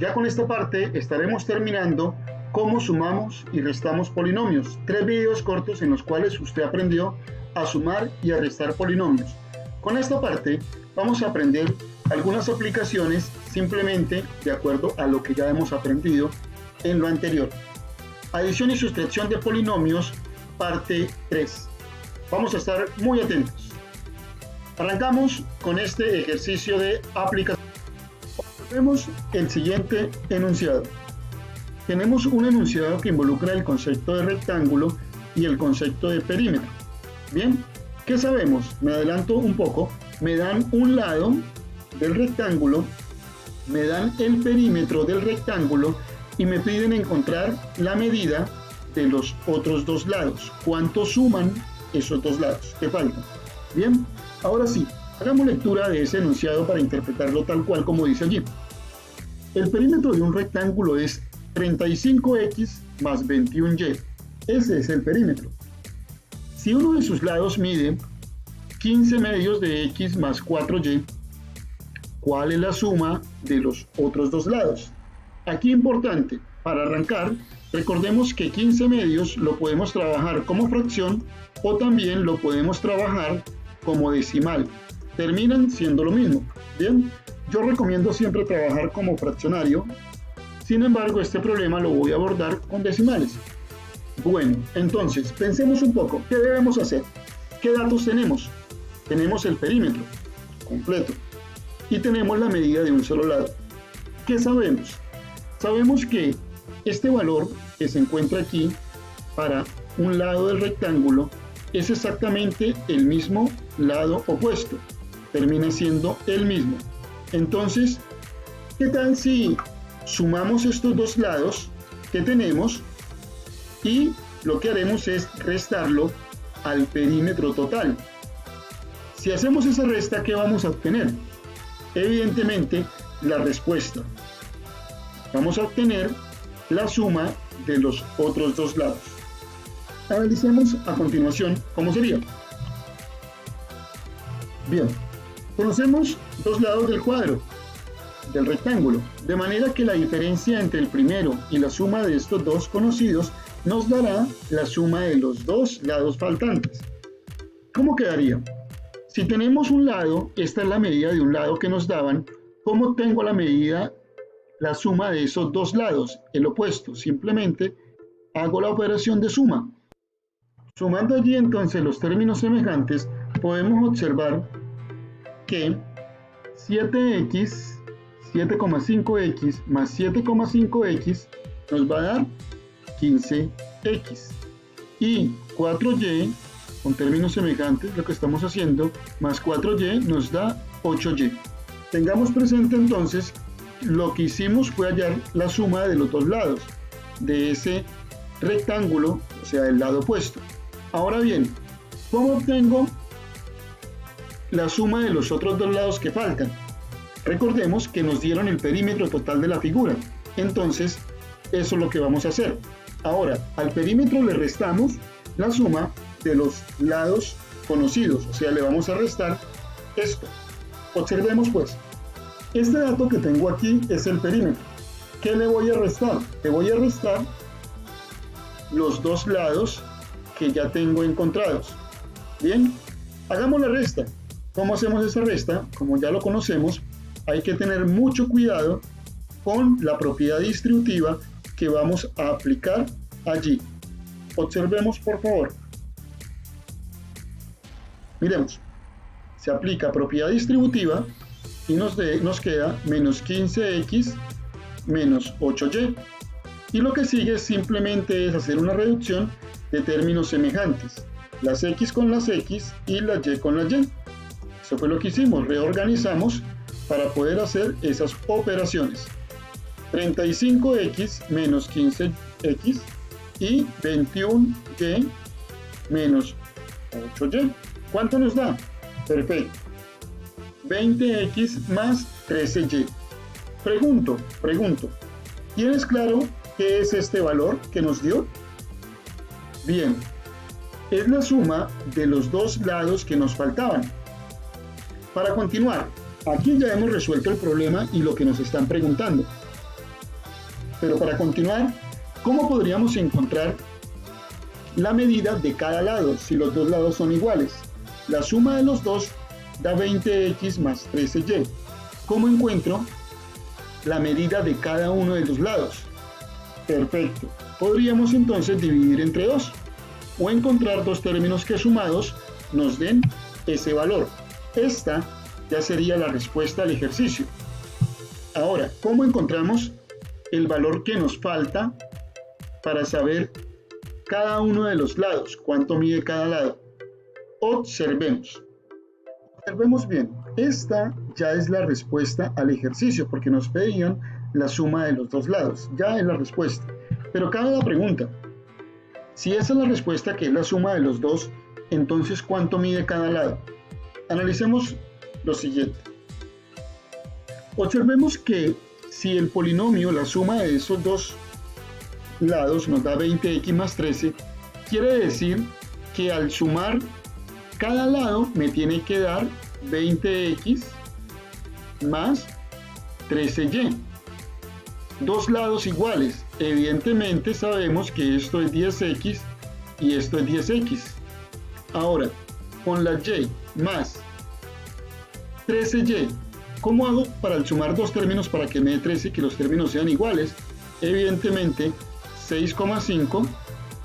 Ya con esta parte estaremos terminando cómo sumamos y restamos polinomios. 3 videos cortos en los cuales usted aprendió a sumar y a restar polinomios. Con esta parte vamos a aprender algunas aplicaciones simplemente de acuerdo a lo que ya hemos aprendido en lo anterior. Adición y sustracción de polinomios, parte 3. Vamos a estar muy atentos. Arrancamos con este ejercicio de aplicación. Vemos el siguiente enunciado. Tenemos un enunciado que involucra el concepto de rectángulo y el concepto de perímetro. Bien, ¿qué sabemos? Me adelanto un poco. Me dan un lado del rectángulo, me dan el perímetro del rectángulo y me piden encontrar la medida de los otros dos lados. ¿Cuánto suman esos dos lados que faltan? Bien, ahora sí, hagamos lectura de ese enunciado para interpretarlo tal cual como dice allí. El perímetro de un rectángulo es 35x más 21y. Ese es el perímetro. Si uno de sus lados mide 15 medios de x más 4y, ¿cuál es la suma de los otros dos lados? Aquí importante, para arrancar, recordemos que 15 medios lo podemos trabajar como fracción o también lo podemos trabajar como decimal. Terminan siendo lo mismo. Bien, yo recomiendo siempre trabajar como fraccionario. Sin embargo, este problema lo voy a abordar con decimales. Bueno, entonces, pensemos un poco. ¿Qué debemos hacer? ¿Qué datos tenemos? Tenemos el perímetro completo y tenemos la medida de un solo lado. ¿Qué sabemos? Sabemos que este valor que se encuentra aquí para un lado del rectángulo es exactamente el mismo lado opuesto. Termina siendo el mismo. Entonces, ¿qué tal si sumamos estos dos lados que tenemos y lo que haremos es restarlo al perímetro total? Si hacemos esa resta, ¿qué vamos a obtener? Evidentemente, la respuesta. Vamos a obtener la suma de los otros dos lados. Analicemos a continuación cómo sería. Bien, conocemos dos lados del cuadro, del rectángulo, de manera que la diferencia entre el primero y la suma de estos dos conocidos nos dará la suma de los dos lados faltantes. ¿Cómo quedaría? Si tenemos un lado, esta es la medida de un lado que nos daban. ¿Cómo tengo la medida, la suma de esos dos lados? El opuesto, simplemente hago la operación de suma. Sumando allí entonces los términos semejantes, podemos observar que 7x, 7,5x más 7,5x nos va a dar 15x. Y 4y, con términos semejantes, lo que estamos haciendo, más 4y nos da 8y. Tengamos presente entonces, lo que hicimos fue hallar la suma de los dos lados de ese rectángulo, o sea, del lado opuesto. Ahora bien, ¿cómo obtengo la suma de los otros dos lados que faltan? Recordemos que nos dieron el perímetro total de la figura. Entonces, eso es lo que vamos a hacer. Ahora, al perímetro le restamos la suma de los lados conocidos, o sea, le vamos a restar esto. Observemos pues, este dato que tengo aquí es el perímetro. ¿Qué le voy a restar? Le voy a restar los dos lados que ya tengo encontrados. Bien, hagamos la resta. ¿Cómo hacemos esa resta? Como ya lo conocemos, hay que tener mucho cuidado con la propiedad distributiva que vamos a aplicar allí. Observemos por favor. Miremos, se aplica propiedad distributiva y nos queda menos 15x menos 8y. Y lo que sigue simplemente es hacer una reducción de términos semejantes. Las x con las x y la y con la y. Eso fue lo que hicimos, reorganizamos para poder hacer esas operaciones. 35x menos 15x y 21y menos 8y. ¿Cuánto nos da? Perfecto. 20x más 13y. Pregunto, ¿tienes claro qué es este valor que nos dio? Bien, es la suma de los dos lados que nos faltaban. Para continuar, aquí ya hemos resuelto el problema y lo que nos están preguntando. Pero para continuar, ¿cómo podríamos encontrar la medida de cada lado si los dos lados son iguales? La suma de los dos da 20x más 13y. ¿Cómo encuentro la medida de cada uno de los lados? Perfecto. Podríamos entonces dividir entre 2 o encontrar dos términos que sumados nos den ese valor. Esta ya sería la respuesta al ejercicio. Ahora, ¿cómo encontramos el valor que nos falta para saber cada uno de los lados? ¿Cuánto mide cada lado? Observemos. Observemos bien. Esta ya es la respuesta al ejercicio porque nos pedían la suma de los dos lados. Ya es la respuesta. Pero cabe la pregunta. Si esa es la respuesta, que es la suma de los dos, entonces ¿cuánto mide cada lado? Analicemos lo siguiente. Observemos que si el polinomio, la suma de esos dos lados nos da 20x más 13, quiere decir que al sumar cada lado me tiene que dar 20x más 13y. Dos lados iguales. Evidentemente sabemos que esto es 10x y esto es 10x. Ahora, con la y más 13y, ¿cómo hago para sumar dos términos para que me dé 13 y que los términos sean iguales? Evidentemente 6,5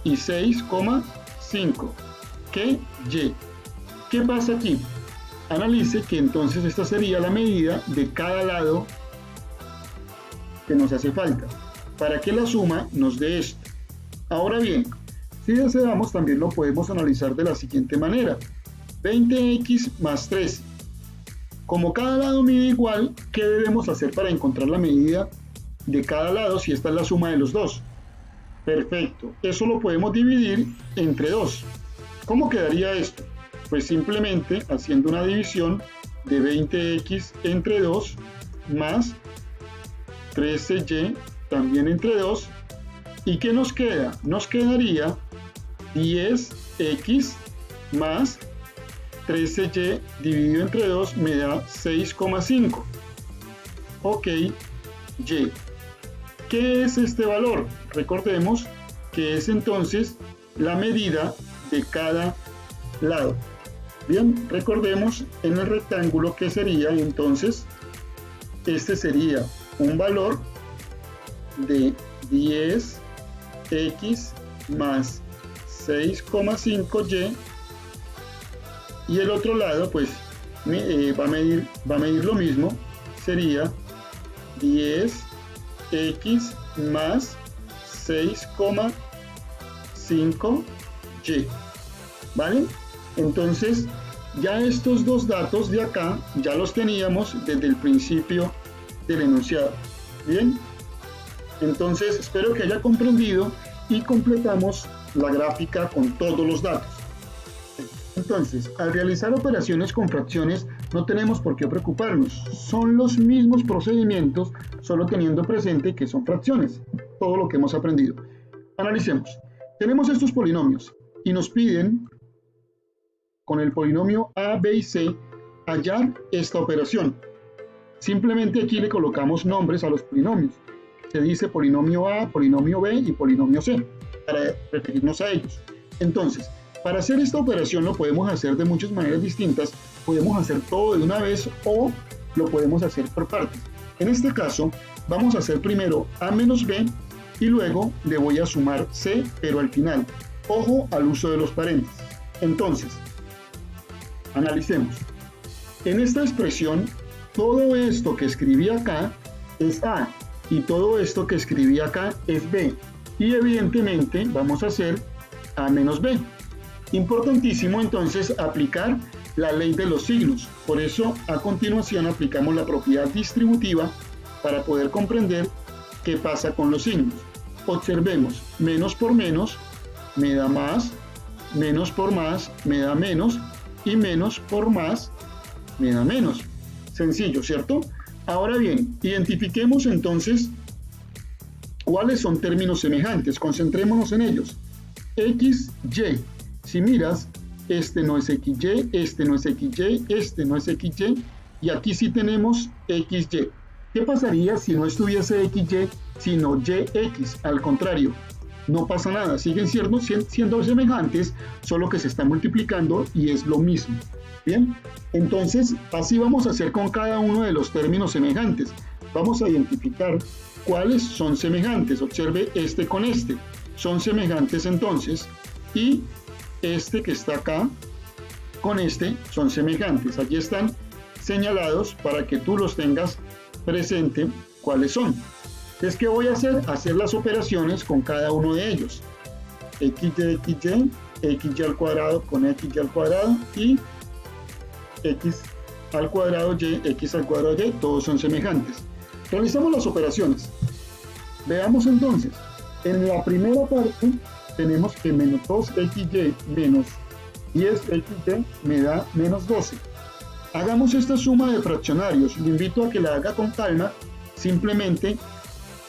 y 6,5. ¿Qué? Y. ¿Qué pasa aquí? Analice que entonces esta sería la medida de cada lado que nos hace falta para que la suma nos dé esto. Ahora bien, si deseamos también lo podemos analizar de la siguiente manera. 20x más 13. Como cada lado mide igual, ¿qué debemos hacer para encontrar la medida de cada lado si esta es la suma de los dos? Perfecto, eso lo podemos dividir entre 2. ¿Cómo quedaría esto? Pues simplemente haciendo una división de 20x entre 2 más 13y también entre 2. ¿Y qué nos queda? Nos quedaría 10x más 13y dividido entre 2 me da 6,5. Ok, y. ¿Qué es este valor? Recordemos que es entonces la medida de cada lado. Bien, recordemos en el rectángulo que sería entonces, este sería un valor de 10x más 6,5y y el otro lado pues va a medir lo mismo, sería 10x más 6,5y, ¿vale? Entonces ya estos dos datos de acá ya los teníamos desde el principio del enunciado. Bien, entonces espero que haya comprendido y completamos la gráfica con todos los datos. Entonces, al realizar operaciones con fracciones no tenemos por qué preocuparnos, son los mismos procedimientos, solo teniendo presente que son fracciones, todo lo que hemos aprendido. Analicemos. Tenemos estos polinomios y nos piden con el polinomio A, B y C hallar esta operación. Simplemente aquí le colocamos nombres a los polinomios. Se dice polinomio A, polinomio B y polinomio C para referirnos a ellos. Entonces, para hacer esta operación lo podemos hacer de muchas maneras distintas. Podemos hacer todo de una vez o lo podemos hacer por partes. En este caso, vamos a hacer primero A menos B y luego le voy a sumar C, pero al final. Ojo al uso de los paréntesis. Entonces, analicemos. En esta expresión, todo esto que escribí acá es A y todo esto que escribí acá es B. Y evidentemente vamos a hacer A menos B. Importantísimo entonces aplicar la ley de los signos. Por eso a continuación aplicamos la propiedad distributiva para poder comprender qué pasa con los signos. Observemos, menos por menos me da más, menos por más me da menos y menos por más me da menos. Sencillo, ¿cierto? Ahora bien, identifiquemos entonces cuáles son términos semejantes. Concentrémonos en ellos. X, Y. Si miras, este no es XY, este no es XY, este no es XY, y aquí sí tenemos XY. ¿Qué pasaría si no estuviese XY, sino YX? Al contrario, no pasa nada, siguen siendo semejantes, solo que se están multiplicando y es lo mismo. Bien, entonces así vamos a hacer con cada uno de los términos semejantes. Vamos a identificar cuáles son semejantes. Observe este con este. Son semejantes entonces, y este que está acá con este son semejantes. Allí están señalados para que tú los tengas presente cuáles son. Entonces, ¿qué voy a hacer? Hacer las operaciones con cada uno de ellos. XY, XY al cuadrado con XY al cuadrado y X al cuadrado Y, X al cuadrado Y, todos son semejantes. Realizamos las operaciones. Veamos entonces. En la primera parte tenemos que menos 2XY menos 10XY me da menos 12. Hagamos esta suma de fraccionarios. Le invito a que la haga con calma. Simplemente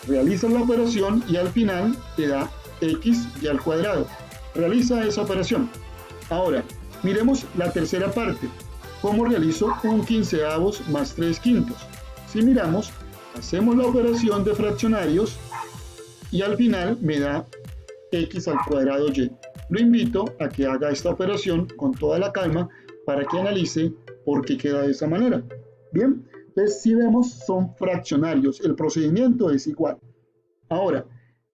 realiza la operación y al final te da XY al cuadrado. Realiza esa operación. Ahora, miremos la tercera parte. ¿Cómo realizo un quinceavos más 3/5? Si miramos, hacemos la operación de fraccionarios y al final me da X al cuadrado Y. Lo invito a que haga esta operación con toda la calma para que analice por qué queda de esa manera. Bien, entonces si vemos son fraccionarios, el procedimiento es igual. Ahora,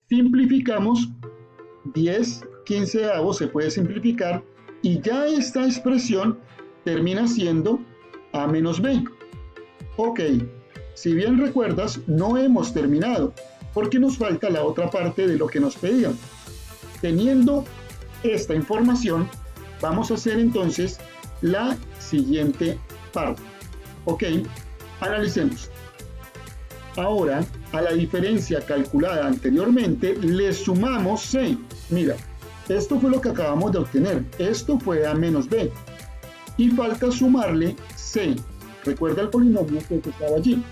simplificamos 10 quinceavos, se puede simplificar y ya esta expresión termina siendo A menos B. Ok, si bien recuerdas, no hemos terminado porque nos falta la otra parte de lo que nos pedían. Teniendo esta información, vamos a hacer entonces la siguiente parte. Ok, analicemos. Ahora, a la diferencia calculada anteriormente, le sumamos C. Mira, esto fue lo que acabamos de obtener. Esto fue A menos B. Y falta sumarle C. Recuerda el polinomio que estaba allí.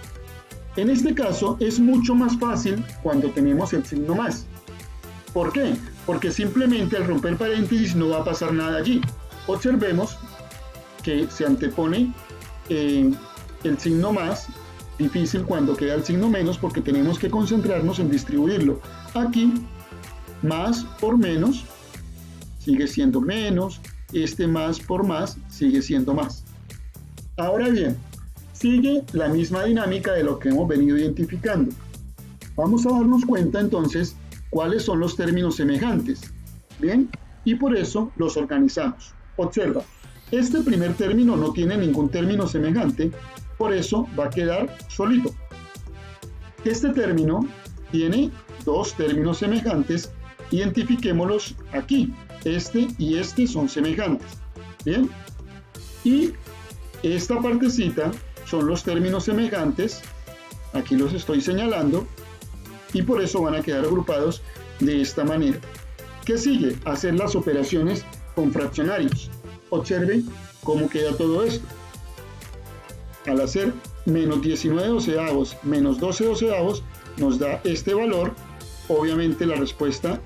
En este caso es mucho más fácil cuando tenemos el signo más. ¿Por qué? Porque simplemente al romper paréntesis no va a pasar nada allí. Observemos que se antepone el signo más, difícil cuando queda el signo menos porque tenemos que concentrarnos en distribuirlo. Aquí, más por menos sigue siendo menos, este más por más sigue siendo más. Ahora bien, sigue la misma dinámica de lo que hemos venido identificando. Vamos a darnos cuenta entonces cuáles son los términos semejantes. Bien, y por eso los organizamos. Observa, este primer término no tiene ningún término semejante, por eso va a quedar solito. Este término tiene dos términos semejantes, identifiquémoslos aquí. Este y este son semejantes. Bien, y esta partecita son los términos semejantes, aquí los estoy señalando, y por eso van a quedar agrupados de esta manera. ¿Qué sigue? Hacer las operaciones con fraccionarios. Observe cómo queda todo esto. Al hacer menos 19 doceavos menos 12 doceavos nos da este valor. Obviamente la respuesta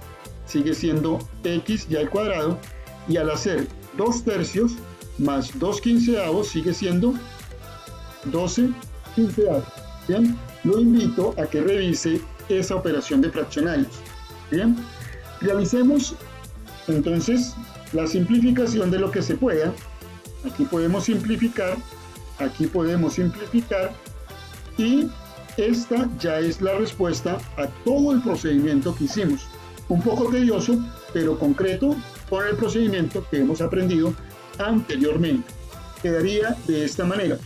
sigue siendo X y al cuadrado, y al hacer 2 tercios más 2 quinceavos sigue siendo 12 quinceavos. Bien, lo invito a que revise esa operación de fraccionarios. Bien, realicemos entonces la simplificación de lo que se pueda. Aquí podemos simplificar, aquí podemos simplificar, y esta ya es la respuesta a todo el procedimiento que hicimos. Un poco tedioso, pero concreto con el procedimiento que hemos aprendido anteriormente. Quedaría de esta manera.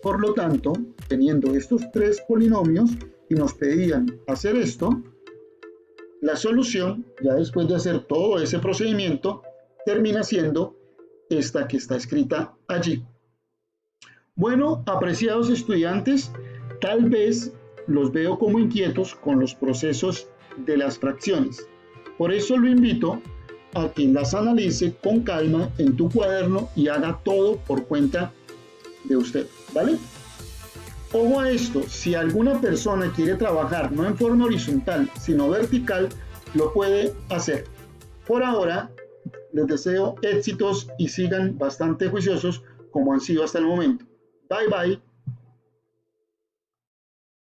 Por lo tanto, teniendo estos tres polinomios y nos pedían hacer esto, la solución, ya después de hacer todo ese procedimiento, termina siendo esta que está escrita allí. Bueno, apreciados estudiantes, tal vez los veo como inquietos con los procesos de las fracciones. Por eso lo invito a que las analice con calma en tu cuaderno y haga todo por cuenta de usted, ¿vale? Ojo a esto, si alguna persona quiere trabajar no en forma horizontal, sino vertical, lo puede hacer. Por ahora, les deseo éxitos y sigan bastante juiciosos como han sido hasta el momento. Bye bye.